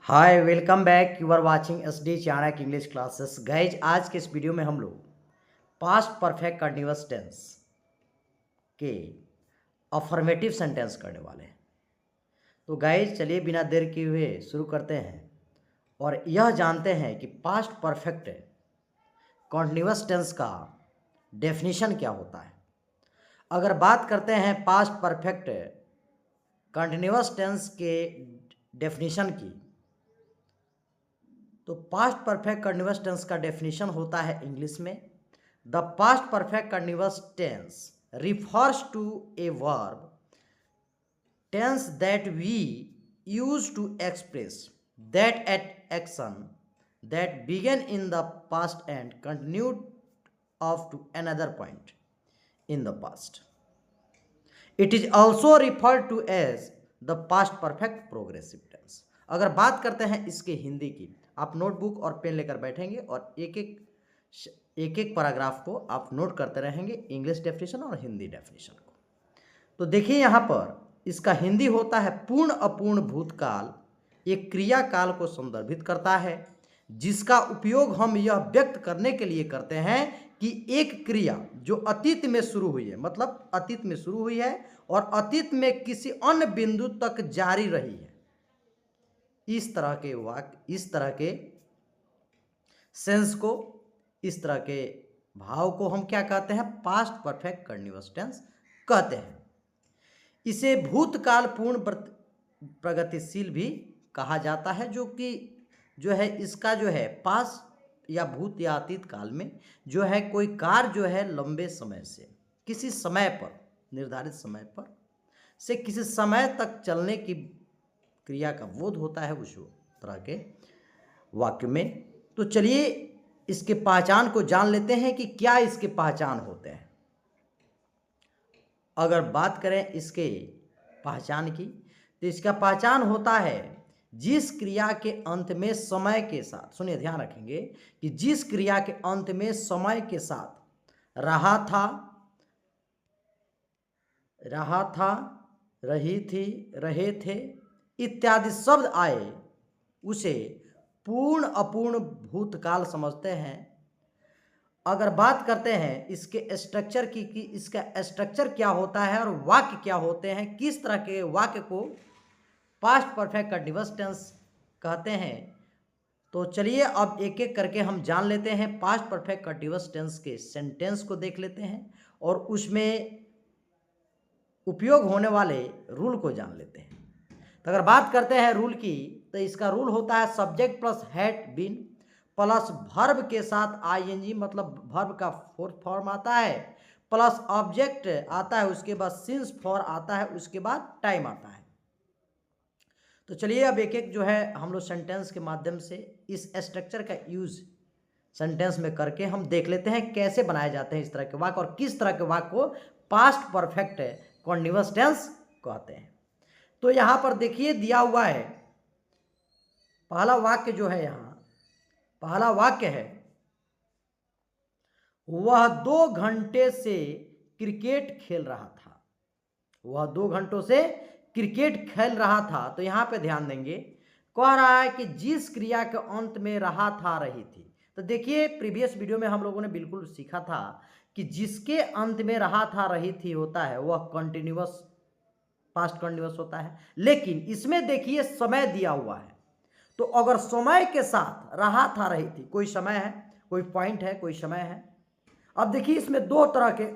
Hi welcome back you are watching S D Chanakya English classes. Guys आज के इस video में हम लोग पास्ट परफेक्ट कंटीन्यूअस टेंस के अफर्मेटिव सेंटेंस करने वाले हैं। तो गाइज चलिए बिना देर किए हुए शुरू करते हैं और यह जानते हैं कि पास्ट परफेक्ट कंटीन्यूअस टेंस का डेफिनेशन क्या होता है। अगर बात करते हैं पास्ट परफेक्ट कंटीन्यूअस टेंस के डेफिनेशन की, तो पास्ट परफेक्ट कंटीन्यूअस टेंस का डेफिनेशन होता है इंग्लिश में, the past perfect continuous tense refers to a verb tense that we use to express that at action that began in the past and continued off to another point in the past. It is also referred to as the past perfect progressive tense. अगर बात करते हैं इसके हिंदी की, आप notebook और pen लेकर बैठेंगे और एक एक पैराग्राफ को आप नोट करते रहेंगे, इंग्लिश डेफिनेशन और हिंदी डेफिनेशन को. तो देखिए यहाँ पर इसका हिंदी होता है पूर्ण अपूर्ण भूतकाल एक क्रियाकाल को संदर्भित करता है जिसका उपयोग हम यह व्यक्त करने के लिए करते हैं कि एक क्रिया जो अतीत में शुरू हुई है, मतलब अतीत में शुरू हुई है और अतीत में किसी अन्य बिंदु तक जारी रही है. इस तरह के वाक्य, इस तरह के सेंस को, इस तरह के भाव को हम क्या कहते हैं? पास्ट परफेक्ट कंटीन्यूअस टेंस कहते हैं. इसे भूतकाल पूर्ण प्रगतिशील भी कहा जाता है, जो है इसका जो है पास्ट या भूत या अतीत काल में जो है कोई कार्य जो है लंबे समय से किसी समय पर, निर्धारित समय पर से किसी समय तक चलने की क्रिया का बोध होता है उस तरह के वाक्य में. तो चलिए इसके पहचान को जान लेते हैं कि क्या इसके पहचान होते हैं. अगर बात करें इसके पहचान की, तो इसका पहचान होता है जिस क्रिया के अंत में समय के साथ, सुनिए ध्यान रखेंगे कि जिस क्रिया के अंत में समय के साथ रहा था, रही थी, रहे थे इत्यादि शब्द आए उसे पूर्ण अपूर्ण भूतकाल समझते हैं. अगर बात करते हैं इसके स्ट्रक्चर की कि इसका स्ट्रक्चर क्या होता है और वाक्य क्या होते हैं, किस तरह के वाक्य को पास्ट परफेक्ट कंटीन्यूअस टेंस कहते हैं, तो चलिए अब एक एक करके हम जान लेते हैं. पास्ट परफेक्ट कंटीन्यूअस टेंस के सेंटेंस को देख लेते हैं और उसमें उपयोग होने वाले रूल को जान लेते हैं. तो अगर बात करते हैं रूल की, तो इसका रूल होता है subject plus had been plus verb के साथ आईएनजी, मतलब वर्ब का फोर्थ फॉर्म आता है, प्लस ऑब्जेक्ट आता है, उसके बाद सिंस फॉर आता है, उसके बाद टाइम आता है. तो चलिए अब एक एक जो है हम लोग सेंटेंस के माध्यम से इस स्ट्रक्चर का यूज सेंटेंस में करके हम देख लेते हैं कैसे बनाए जाते हैं इस तरह के वाक्य और किस तरह के वाक्य को पास्ट परफेक्ट कंटीन्यूअस टेंस कहते हैं. तो यहां पर देखिए दिया हुआ है पहला वाक्य जो है, यहां पहला वाक्य है, वह 2 घंटे से क्रिकेट खेल रहा था. वह 2 घंटों से क्रिकेट खेल रहा था. तो यहां पे ध्यान देंगे, कह रहा है कि जिस क्रिया के अंत में रहा था, रही थी. तो देखिए प्रीवियस वीडियो में हम लोगों ने बिल्कुल सीखा था कि जिसके अंत में रहा था, रही थी होता है वह कंटीन्यूअस पास्ट कंटीन्यूअस होता है. लेकिन इसमें देखिए समय दिया हुआ है, तो अगर समय के साथ रहा था, रही थी, कोई समय है, कोई पॉइंट है, कोई समय है. अब देखिए इसमें दो तरह के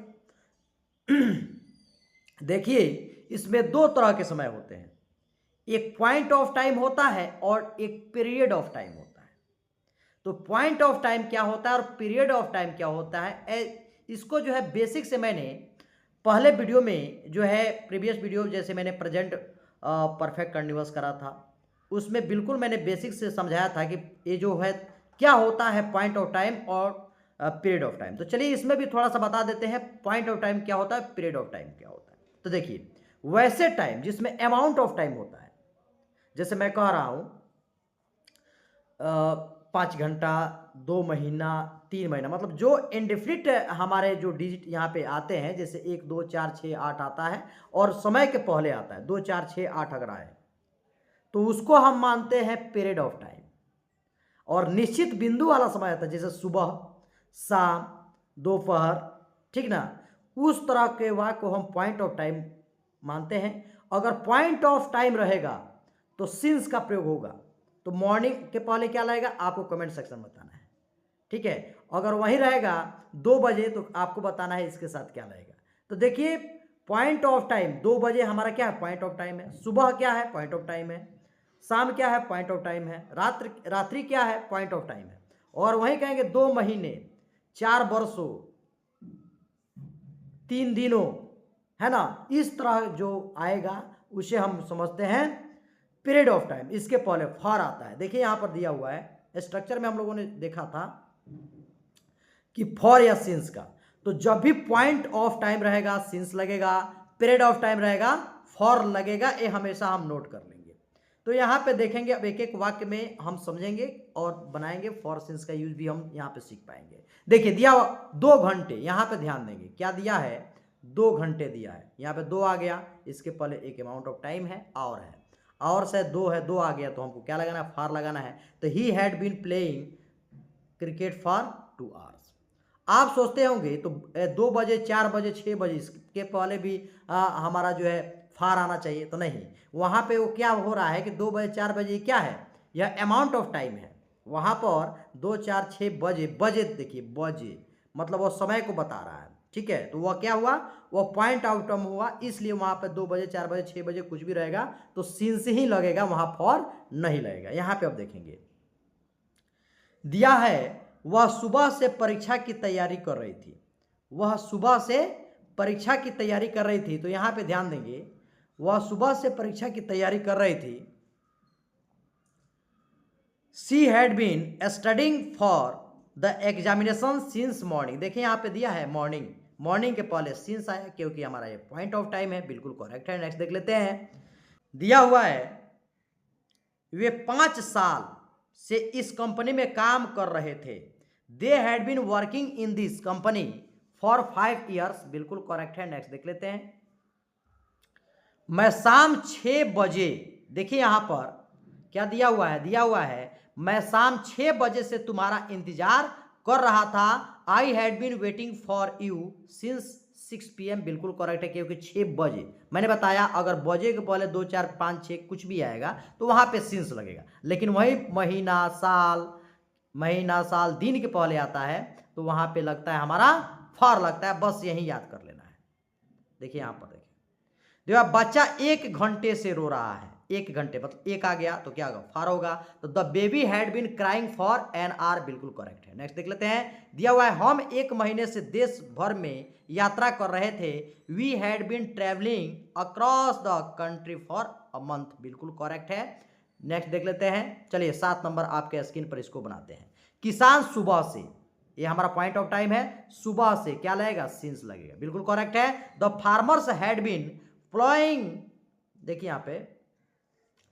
देखिए इसमें दो तरह के समय होते हैं, एक पॉइंट ऑफ टाइम होता है और एक पीरियड ऑफ टाइम होता है. तो पॉइंट ऑफ टाइम क्या होता है और पीरियड ऑफ टाइम क्या होता है, इसको जो है बेसिक से मैंने पहले वीडियो में जो है, प्रीवियस वीडियो जैसे मैंने प्रेजेंट परफेक्ट कंटीन्यूअस करा था, उसमें बिल्कुल मैंने बेसिक से समझाया था कि ये जो है क्या होता है पॉइंट ऑफ टाइम और पीरियड ऑफ टाइम. तो चलिए इसमें भी थोड़ा सा बता देते हैं पॉइंट ऑफ टाइम क्या होता है, पीरियड ऑफ टाइम क्या होता है. तो देखिए वैसे टाइम जिसमें अमाउंट ऑफ टाइम होता है, जैसे मैं कह रहा हूँ 5 घंटा, 2 महीना, 3 महीना, मतलब जो इंडेफिनिट हमारे जो डिजिट यहाँ पे आते हैं, जैसे 1 2 4 6 8 आता है और समय के पहले आता है 2 4 6 8 अगर आए, तो उसको हम मानते हैं पीरियड ऑफ टाइम। और निश्चित बिंदु वाला समय आता है, जैसे सुबह, शाम, दोपहर, ठीक ना, उस तरह के वाक्य को हम पॉइंट ऑफ टाइम मानते हैं। अगर पॉइंट ऑफ टाइम रहेगा तो सिंस का प्रयोग होगा। तो मॉर्निंग के पहले क्या लगेगा आपको कमेंट सेक्शन में बताना है, ठीक है। अगर वही रहेगा 2 बजे तो आपको बताना है इसके साथ क्या लगेगा। तो देखिए पॉइंट ऑफ टाइम 2 बजे हमारा क्या है, पॉइंट ऑफ टाइम है। सुबह क्या है, पॉइंट ऑफ टाइम है। शाम क्या है, पॉइंट ऑफ टाइम है। रात्रि क्या है, पॉइंट ऑफ टाइम है। और वही कहेंगे 2 महीने, 4 वर्षों, 3 दिनों, है ना, इस तरह जो आएगा उसे हम समझते हैं पीरियड ऑफ टाइम। इसके पहले फॉर आता है। देखिए यहां पर दिया हुआ है स्ट्रक्चर में, हम लोगों ने देखा था कि फॉर या सिंस का, तो जब भी पॉइंट ऑफ टाइम रहेगा सिंस लगेगा, पीरियड ऑफ टाइम रहेगा फॉर लगेगा। ये हमेशा हम नोट कर लेंगे। तो यहाँ पे देखेंगे, अब एक एक वाक्य में हम समझेंगे और बनाएंगे। फॉर सिंस का यूज भी हम यहाँ पे सीख पाएंगे। देखिए दिया 2 घंटे, यहाँ पे ध्यान देंगे क्या दिया है, 2 घंटे दिया है। यहाँ पे 2 आ गया, इसके पहले एक अमाउंट ऑफ टाइम है, और से 2 है, 2 आ गया तो हमको क्या लगाना है, फॉर लगाना है। तो he had been playing cricket for 2 hours. आप सोचते होंगे तो 2 बजे, 4 बजे, 6 बजे, इसके पहले भी हमारा जो है फार आना चाहिए, तो नहीं। वहाँ पे वो क्या हो रहा है कि 2 बजे, 4 बजे क्या है, यह अमाउंट ऑफ टाइम है। वहाँ पर 2, 4, 6 बजे, बजे देखिए बजे मतलब वो समय को बता रहा है, ठीक है। तो वह क्या हुआ, वह पॉइंट आउट टर्म हुआ, इसलिए वहाँ पे 2 बजे, 4 बजे, 6 बजे कुछ भी रहेगा तो सिंस ही लगेगा, वहाँ फॉर नहीं लगेगा। यहाँ पे अब देखेंगे दिया है वह सुबह से परीक्षा की तैयारी कर रही थी। वह सुबह से परीक्षा की तैयारी कर रही थी, तो यहाँ पे ध्यान देंगे वह सुबह से परीक्षा की तैयारी कर रही थी। She had been studying for the examination since morning. देखिए यहाँ पे दिया है मॉर्निंग, मॉर्निंग के पहले सिंस आया क्योंकि हमारा ये पॉइंट ऑफ टाइम है, बिल्कुल करेक्ट है। नेक्स्ट देख लेते हैं। दिया हुआ है वे 5 साल से इस कंपनी में काम कर रहे थे। They had been working in this company for 5 years, बिल्कुल करेक्ट है। नेक्स्ट देख लेते हैं। मैं शाम 6 बजे, देखिए यहां पर क्या दिया हुआ है, दिया हुआ है मैं शाम 6 बजे से तुम्हारा इंतजार कर रहा था। I had been waiting for you since 6 PM, बिल्कुल करेक्ट है क्योंकि 6 बजे मैंने बताया अगर बजे के पहले 2, 4, 5, 6 कुछ भी आएगा तो वहां पे सिंस लगेगा। लेकिन वही महीना, साल, दिन के पहले आता है तो वहां पे लगता है हमारा फॉर लगता है। बस यही याद कर लेना है। देखिए यहां पर देखिए देखो बच्चा 1 घंटे से रो रहा है। 1 घंटे मतलब 1 आ गया तो क्या होगा, फॉर होगा। तो the baby had been crying for an hour, बिल्कुल करेक्ट है। नेक्स्ट देख लेते हैं। दिया हुआ है हम 1 महीने से देश भर में यात्रा कर रहे थे। We had been travelling across the country for a month, बिल्कुल करेक्ट है। नेक्स्ट देख लेते हैं। चलिए 7 नंबर आपके स्क्रीन पर इसको बनाते हैं। किसान सुबह से, ये हमारा पॉइंट ऑफ टाइम है, सुबह से क्या लगेगा, सिंस लगेगा, बिल्कुल करेक्ट है। The farmers had been ploughing, देखिए यहां पे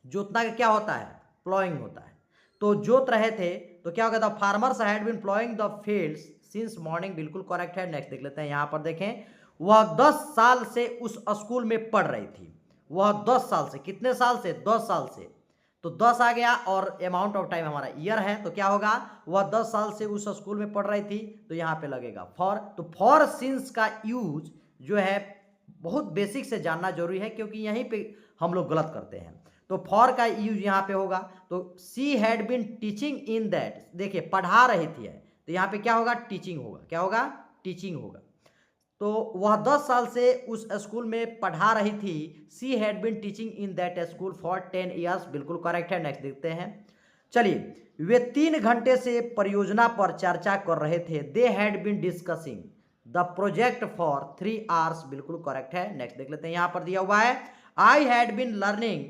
जोतना का क्या होता है, प्लॉइंग होता है। तो जोत रहे थे तो क्या होगा, the farmers had been ploughing the fields since morning, बिल्कुल करेक्ट है। नेक्स्ट देख लेते हैं। यहां पर देखें वह 10 साल से उस स्कूल में पढ़ रही थी। वह 10 साल से, कितने साल से, 10 साल से, तो 10 आ गया और अमाउंट ऑफ टाइम हमारा ईयर है तो क्या होगा, वह 10 साल से उस स्कूल में पढ़ रही थी तो यहां पे लगेगा फॉर। तो फॉर सिंस का यूज जो है बहुत बेसिक से जानना जरूरी है क्योंकि यहीं पे हम लोग गलत करते हैं। तो फॉर का यूज यहाँ पे होगा। तो she had been teaching in that, देखिए पढ़ा रही थी है तो यहाँ पे क्या होगा, टीचिंग होगा। क्या होगा, टीचिंग होगा। तो वह 10 साल से उस स्कूल में पढ़ा रही थी। She had been teaching in that school for 10 years, बिल्कुल करेक्ट है। नेक्स्ट देखते हैं। चलिए वे 3 घंटे से परियोजना पर चर्चा कर रहे थे। They had been discussing the project for 3 hours, बिल्कुल करेक्ट है। नेक्स्ट देख लेते हैं। यहां पर दिया हुआ है I had been learning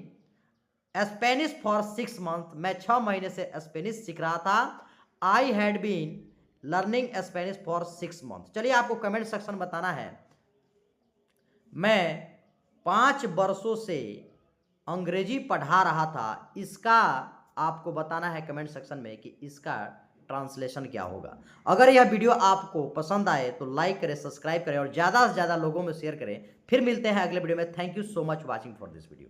Spanish for 6 month, मैं 6 महीने से स्पेनिश सीख रहा था। I had been learning Spanish for 6 month. चलिए आपको कमेंट सेक्शन बताना है मैं 5 वर्षों से अंग्रेजी पढ़ा रहा था, इसका आपको बताना है कमेंट सेक्शन में कि इसका ट्रांसलेशन क्या होगा। अगर यह वीडियो आपको पसंद आए तो लाइक करें, सब्सक्राइब करें और ज़्यादा से ज़्यादा लोगों में शेयर करें। फिर मिलते हैं अगले वीडियो में। Thank you so much watching for this video.